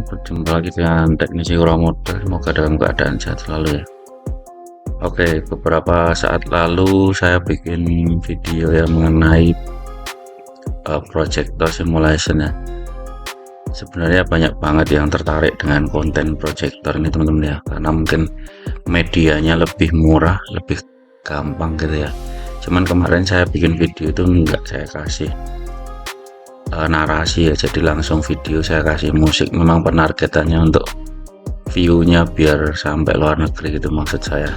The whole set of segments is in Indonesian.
berjumpa lagi dengan teknisi Model. Semoga dalam keadaan sehat selalu ya. Oke, beberapa saat lalu saya bikin video yang mengenai projector simulation ya. Sebenarnya banyak banget yang tertarik dengan konten projector ini teman-teman ya, karena mungkin medianya lebih murah, lebih gampang gitu ya. Cuman kemarin saya bikin video itu enggak saya kasih narasi ya, jadi langsung video saya kasih musik. Memang penargetannya untuk view-nya biar sampai luar negeri gitu maksud saya.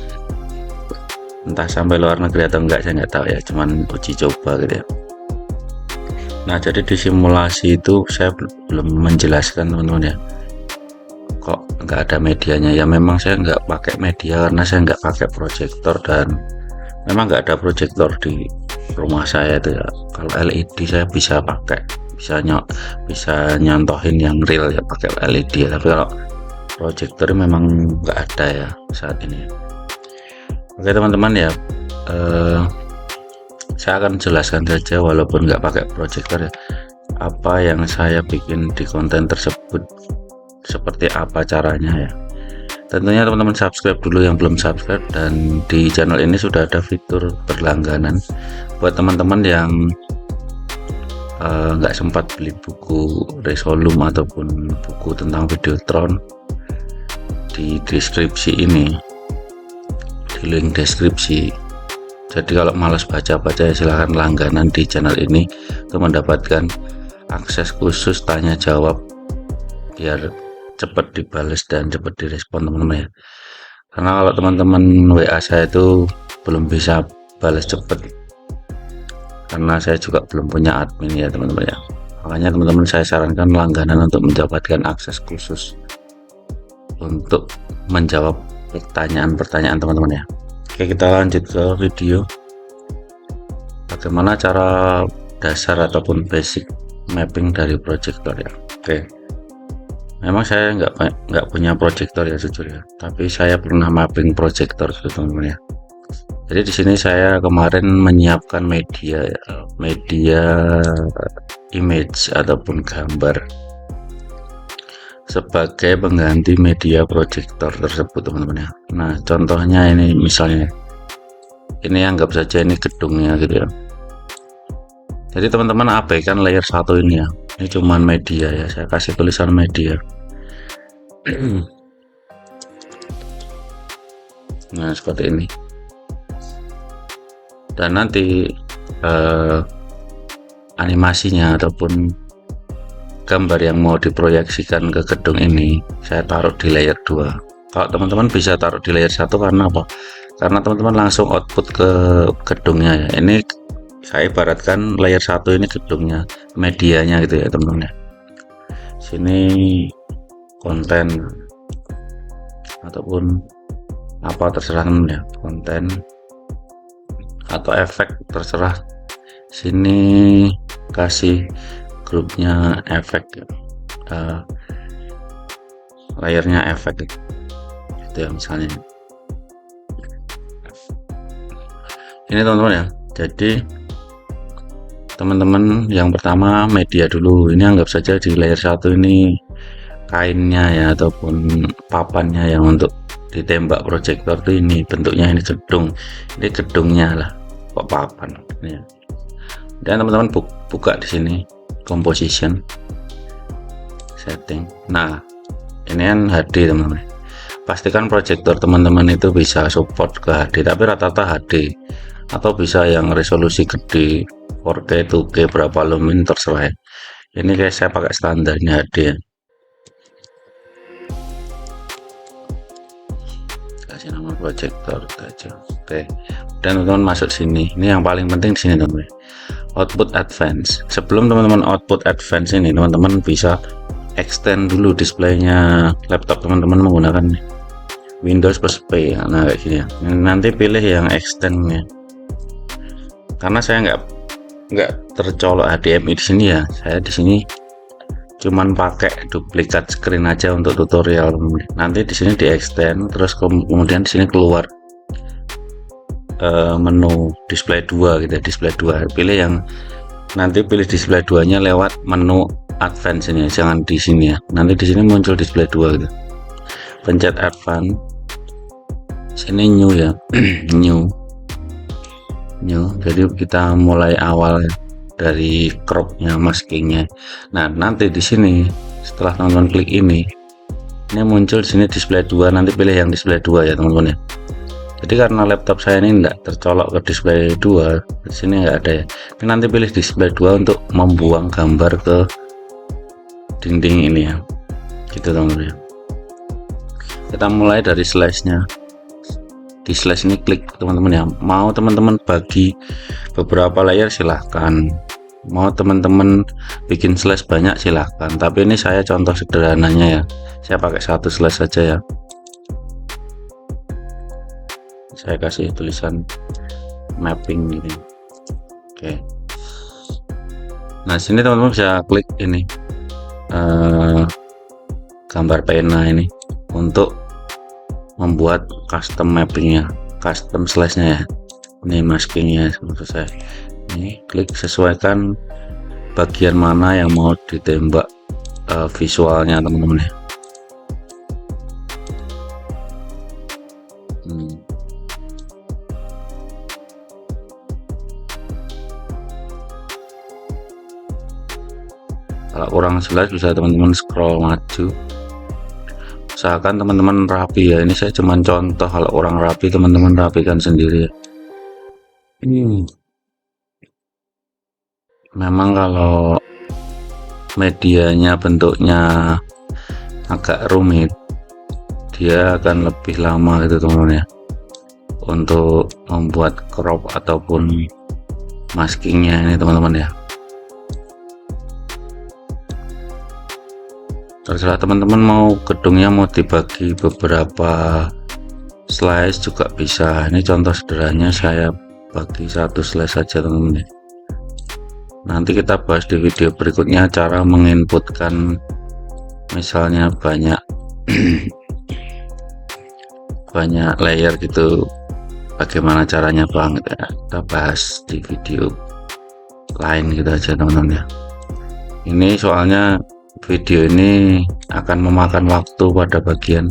Entah sampai luar negeri atau enggak saya nggak tahu ya, cuman uji coba gitu ya. Nah, jadi di simulasi itu saya belum menjelaskan teman-teman ya, kok nggak ada medianya ya. Memang saya nggak pakai media karena saya nggak pakai proyektor, dan memang nggak ada proyektor di rumah saya itu ya. Kalau LED saya bisa pakai, bisa nyontohin yang real ya pakai LED ya, tapi kalau proyektor memang nggak ada ya saat ini. Oke teman-teman ya, saya akan jelaskan saja walaupun nggak pakai proyektor ya, apa yang saya bikin di konten tersebut, seperti apa caranya ya. Tentunya teman-teman subscribe dulu yang belum subscribe, dan di channel ini sudah ada fitur berlangganan buat teman-teman yang nggak sempat beli buku Resolume ataupun buku tentang Videotron. Di deskripsi ini, di link deskripsi. Jadi kalau malas baca-baca ya silahkan langganan di channel ini untuk mendapatkan akses khusus tanya jawab biar cepat dibales dan cepat direspon teman-teman ya. Karena kalau teman-teman WA saya itu belum bisa balas cepat, karena saya juga belum punya admin ya teman-teman ya. Makanya teman-teman saya sarankan langganan untuk mendapatkan akses khusus untuk menjawab pertanyaan-pertanyaan teman-teman ya. Oke, kita lanjut ke video. Bagaimana cara dasar ataupun basic mapping dari proyektor ya. Oke, memang saya nggak punya proyektor ya jujur ya, tapi saya pernah mapping proyektor gitu teman-teman ya. Jadi di sini saya kemarin menyiapkan media image ataupun gambar sebagai pengganti media proyektor tersebut teman-teman ya. Nah contohnya ini, misalnya ini anggap saja ini gedungnya gitu ya. Jadi teman-teman abaikan layer 1 ini ya, ini cuman media ya, saya kasih tulisan media. Nah seperti ini, dan nanti animasinya ataupun gambar yang mau diproyeksikan ke gedung ini saya taruh di layer 2. Kalau teman-teman bisa taruh di layer 1 karena apa? Karena teman-teman langsung output ke gedungnya ya. Ini saya ibaratkan layer 1 ini gedungnya, medianya gitu ya teman-teman ya. Sini konten ataupun apa terserah teman ya, konten atau efek terserah. Sini kasih grupnya efek ya, layernya efek gitu ya misalnya. Ini teman-teman ya, jadi teman-teman yang pertama media dulu. Ini anggap saja di layer 1 ini kainnya ya ataupun papannya yang untuk ditembak proyektor tuh ini bentuknya ini gedung, ini gedungnya lah kok papan ya. Dan teman-teman buka di sini composition setting. Nah ini kan HD teman-teman, pastikan proyektor teman-teman itu bisa support ke HD, tapi rata-rata HD atau bisa yang resolusi gede 4K 2K berapa lumen terserah ya. Ini guys saya pakai standarnya HD ya. Kasih nama proyektor aja. Oke, dan teman-teman masuk sini. Ini yang paling penting di sini teman-teman, output advance. Sebelum teman-teman output advance ini, teman-teman bisa extend dulu displaynya laptop teman-teman menggunakan Windows plus P. Nah kayak gini ya. Nanti pilih yang extend ya, karena saya nggak tercolok HDMI di sini ya. Saya di sini cuman pakai duplikat screen aja untuk tutorial. Nanti di sini di extend, terus kemudian di sini keluar menu display 2 gitu, display 2, pilih yang nanti pilih display 2 nya lewat menu advance ini, jangan di sini ya. Nanti di sini muncul display 2 gitu. Pencet advance, sini new ya. new. Jadi kita mulai awal ya, dari cropnya, maskingnya. Nah, nanti di sini setelah teman-teman klik ini muncul di sini display 2. Nanti pilih yang display 2 ya teman-teman ya. Jadi karena laptop saya ini enggak tercolok ke display 2, di sini enggak ada ya. Ini nanti pilih display 2 untuk membuang gambar ke dinding ini ya. Gitu teman-teman ya. Kita mulai dari slash-nya. Di slash ini klik teman-teman ya. Mau teman-teman bagi beberapa layer silahkan. Mau teman-teman bikin slash banyak silahkan. Tapi ini saya contoh sederhananya ya. Saya pakai satu slash saja ya. Saya kasih tulisan mapping gini. Oke. Nah, sini teman-teman bisa klik ini gambar pena ini untuk membuat custom mappingnya, custom slashnya ya. Ini maskingnya maksud saya. Ini klik sesuaikan bagian mana yang mau ditembak visualnya teman-teman ya. Kalau kurang jelas bisa teman-teman scroll maju, usahakan teman-teman rapi ya. Ini saya cuman contoh, kalau kurang rapi teman-teman rapikan sendiri ya. Memang kalau medianya bentuknya agak rumit, dia akan lebih lama gitu teman-teman ya, untuk membuat crop ataupun maskingnya ini teman-teman ya. Terserah teman-teman mau gedungnya mau dibagi beberapa slice juga bisa. Ini contoh sederhananya, saya bagi satu slice saja teman-teman. Nanti kita bahas di video berikutnya cara menginputkan misalnya banyak banyak layer gitu, bagaimana caranya banget ya. Kita bahas di video lain gitu aja teman-teman ya. Ini soalnya video ini akan memakan waktu pada bagian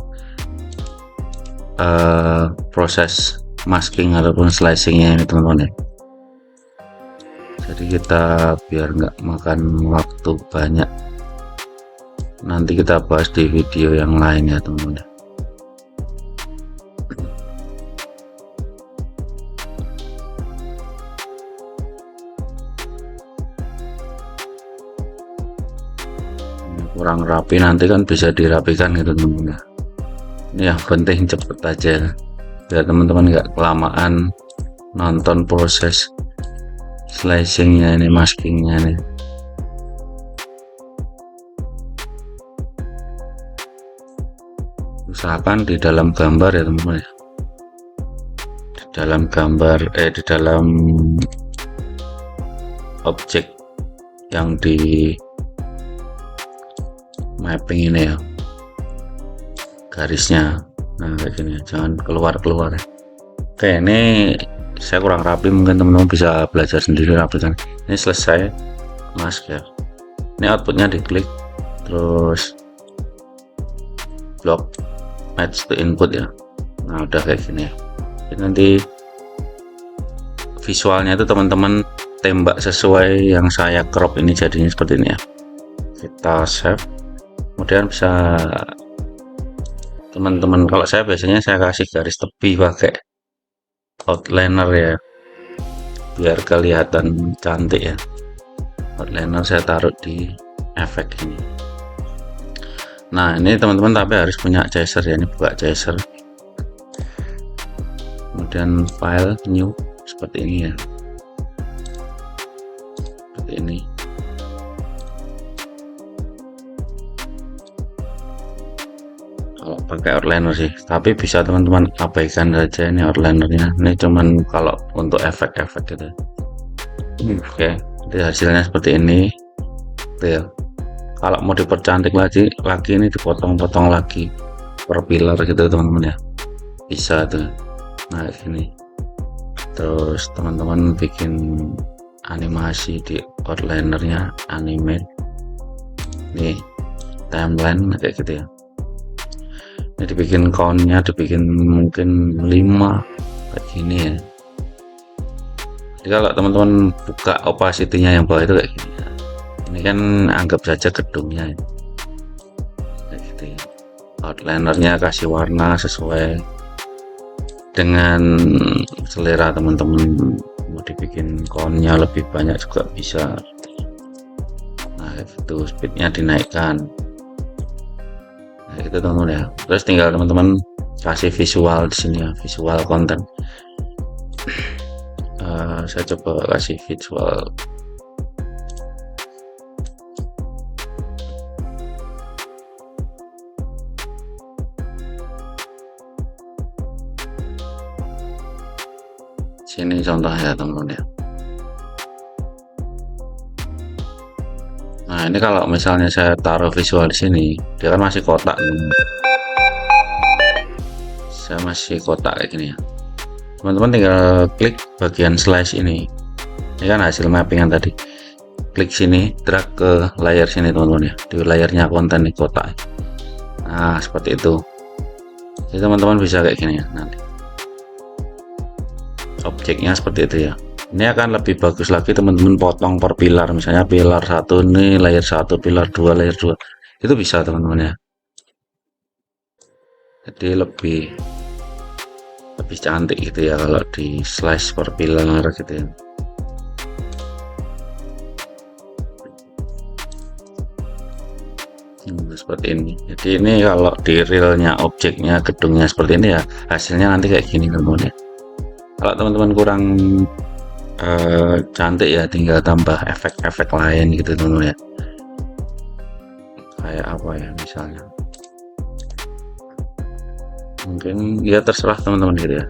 proses masking ataupun slicingnya ini teman-teman ya. Jadi kita biar nggak makan waktu banyak, nanti kita bahas di video yang lain ya teman-teman ya. Kurang rapi nanti kan bisa dirapikan gitu teman-teman ya. Ini yang penting cepet aja biar teman-teman nggak kelamaan nonton proses slicingnya ini, maskingnya nih. Usahakan di dalam gambar ya teman-teman ya. Di dalam gambar di dalam objek yang di mapping ini ya, garisnya. Nah kayak gini, jangan keluar-keluar ya. Oke, ini saya kurang rapi, mungkin teman-teman bisa belajar sendiri rapikan. Ini selesai mask ya. Ini outputnya diklik terus block match to input ya. Nah udah kayak gini ya. Jadi nanti visualnya itu teman-teman tembak sesuai yang saya crop ini, jadinya seperti ini ya. Kita save, kemudian bisa teman-teman, kalau saya biasanya saya kasih garis tepi pakai outliner ya, biar kelihatan cantik ya. Outliner saya taruh di efek ini. Nah ini teman-teman tapi harus punya chaser ya. Ini buka chaser, kemudian file new seperti ini ya, seperti ini. Kalau pakai outliner sih, tapi bisa teman-teman abaikan saja ini outlinernya. Ini cuman kalau untuk efek-efek gitu. Oke, jadi hasilnya seperti ini tuh ya. Kalau mau dipercantik lagi ini dipotong-potong lagi per pilar gitu teman-teman ya, bisa tuh. Nah gini, terus teman-teman bikin animasi di outlinernya, animate nih, timeline kayak gitu ya. Ini dibikin countnya, dibikin mungkin 5 kayak gini ya. Jadi kalau teman-teman buka opacity-nya yang bawah itu kayak gini ya. Ini kan anggap saja gedungnya ya. Kayak gitu ya. Outlinernya kasih warna sesuai dengan selera teman-teman. Mau dibikin countnya lebih banyak juga bisa. Nah itu speednya dinaikkan. Nah itu teman-teman ya. Terus tinggal teman-teman kasih visual di sini ya, visual konten. Saya coba kasih visual sini contohnya teman-teman ya. Nah ini kalau misalnya saya taruh visual di sini, dia kan masih kotak. Saya masih kotak kayak gini ya. Teman-teman tinggal klik bagian slash ini. Ini kan hasil mappingan tadi. Klik sini, drag ke layar sini teman-teman ya. Di layarnya konten di kotak. Nah seperti itu. Jadi teman-teman bisa kayak gini ya nanti. Objeknya seperti itu ya. Ini akan lebih bagus lagi teman-teman potong per pilar, misalnya pilar 1 nih, layer 1, pilar 2, layer 2. Itu bisa teman-teman ya. Jadi lebih cantik gitu ya kalau di slice per pilar gitu ya. Seperti ini. Jadi ini kalau di realnya objeknya gedungnya seperti ini ya, hasilnya nanti kayak gini teman-teman ya. Kalau teman-teman kurang cantik ya, tinggal tambah efek-efek lain gitu teman-teman ya. Kayak apa ya misalnya, mungkin ya terserah teman-teman gitu ya.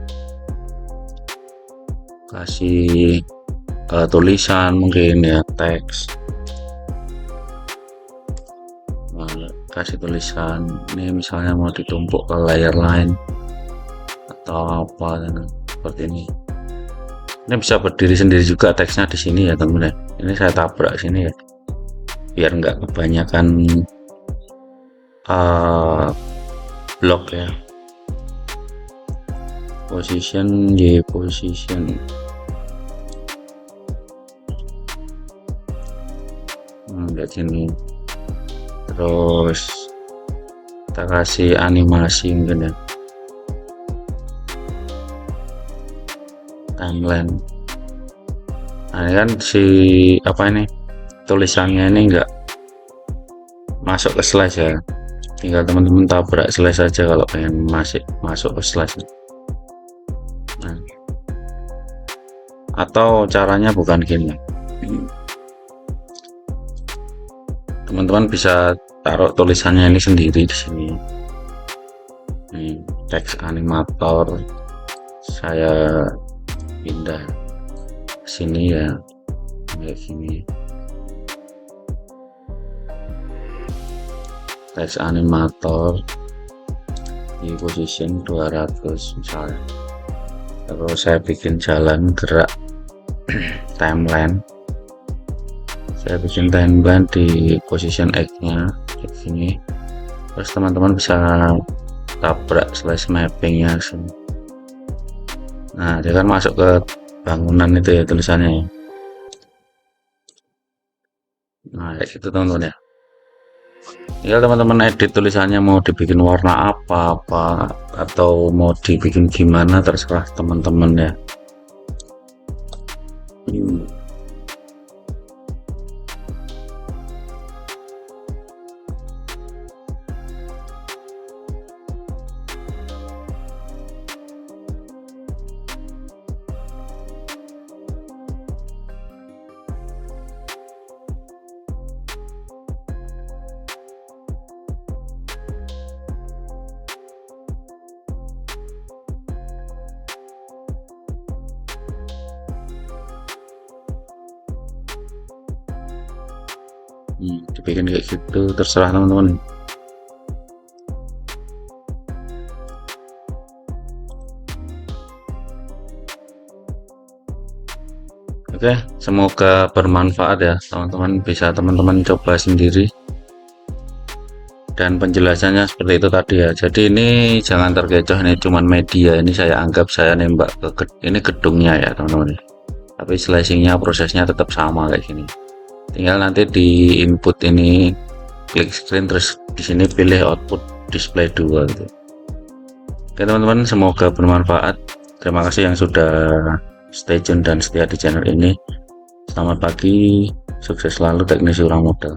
Kasih tulisan mungkin ya, teks. Kasih tulisan ini misalnya mau ditumpuk ke layar lain atau apa seperti ini. Ini bisa berdiri sendiri juga teksnya di sini ya teman-teman. Ini saya tabrak sini ya, biar nggak kebanyakan blok ya. Position Y, position. Lihat sini. Terus kita kasih animasi mungkin ya. Timeline. Nah ini kan si apa ini tulisannya ini enggak masuk ke slash ya, tinggal teman-teman tabrak slash saja kalau pengen masuk ke slash. Nah, atau caranya bukan gini, teman-teman bisa taruh tulisannya ini sendiri di sini. Nih, teks animator saya pindah sini ya, kayak gini. Teks animator di position 200 misalnya. Terus saya bikin jalan gerak timeline. Saya bikin timeline di position X nya kayak gini. Terus teman-teman bisa tabrak slash mappingnya sini. Nah dia kan masuk ke bangunan itu ya tulisannya. Nah kayak gitu teman-teman ya. Tinggal teman-teman edit tulisannya mau dibikin warna apa atau mau dibikin gimana, terserah teman-teman ya. Dibikin kayak gitu, terserah teman-teman. Oke, semoga bermanfaat ya teman-teman, bisa teman-teman coba sendiri. Dan penjelasannya seperti itu tadi ya. Jadi ini jangan terkecoh, ini cuman media, ini saya anggap saya nembak ini gedungnya ya teman-teman. Tapi slicingnya prosesnya tetap sama kayak gini. Tinggal nanti di input ini klik screen, terus di sini pilih output display 2 gitu. Oke teman-teman, semoga bermanfaat. Terima kasih yang sudah stay tune dan setia di channel ini. Selamat pagi, sukses selalu teknisi orang modal.